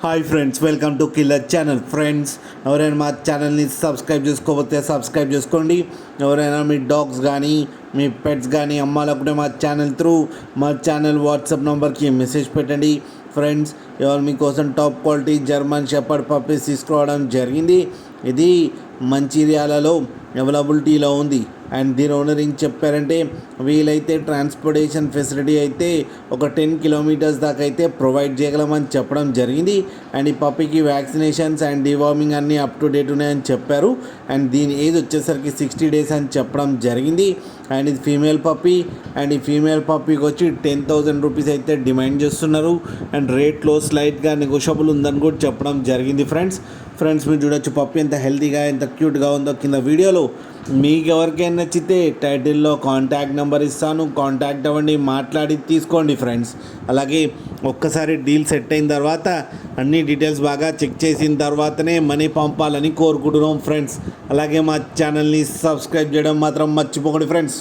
Hi friends, welcome to killer channel. Friends, ఎవరైనా మా ఛానల్ని సబ్స్క్రైబ్ చేసుకోకపోతే సబ్స్క్రైబ్ చేసుకోండి. ఎవరైనా మీ డాగ్స్ కానీ మీ పెట్స్ కానీ అమ్మాలనుకుంటే మా ఛానల్ వాట్సాప్ నెంబర్కి మెసేజ్ పెట్టండి. ఫ్రెండ్స్, ఎవరు మీకోసం top quality German shepherd puppies తీసుకురావడం జరిగింది. ఇది మంచిర్యాలలో అవైలబిలిటీలో ఉంది. అండ్ దీని ఓనర్ ఏం చెప్పారంటే, వీలైతే ట్రాన్స్పోర్టేషన్ ఫెసిలిటీ అయితే ఒక 10 కిలోమీటర్స్ దాకా అయితే ప్రొవైడ్ చేయగలమని చెప్పడం జరిగింది. అండ్ ఈ పప్పీకి వ్యాక్సినేషన్స్ అండ్ డివార్మింగ్ అన్నీ అప్ టు డేట్ ఉన్నాయని చెప్పారు. అండ్ దీని ఏజ్ వచ్చేసరికి 60 డేస్ అని చెప్పడం జరిగింది. అండ్ ఇది ఫీమేల్ పప్పీ. అండ్ ఈ ఫీమేల్ పప్పీకి వచ్చి 10,000 రూపీస్ అయితే డిమాండ్ చేస్తున్నారు. అండ్ రేట్లో స్లైట్గా నెగోషియబుల్ ఉందని కూడా చెప్పడం జరిగింది. ఫ్రెండ్స్ మీరు చూడొచ్చు పప్పీ ఎంత హెల్తీగా ఎంత క్యూట్గా ఉందో కింద వీడియోలో. మీకు ఎవరికైనా నచ్చితే టైటిల్లో కాంటాక్ట్ నెంబర్ ఇస్తాను, కాంటాక్ట్ అవ్వండి, మాట్లాడి తీసుకోండి ఫ్రెండ్స్. అలాగే ఒక్కసారి డీల్ సెట్ అయిన తర్వాత అన్ని డీటెయిల్స్ బాగా చెక్ చేసిన తర్వాతనే మనీ పంపాలని కోరుకుంటున్నాం ఫ్రెండ్స్. అలాగే మా ఛానల్ని సబ్స్క్రైబ్ చేయడం మాత్రం మర్చిపోకండి ఫ్రెండ్స్.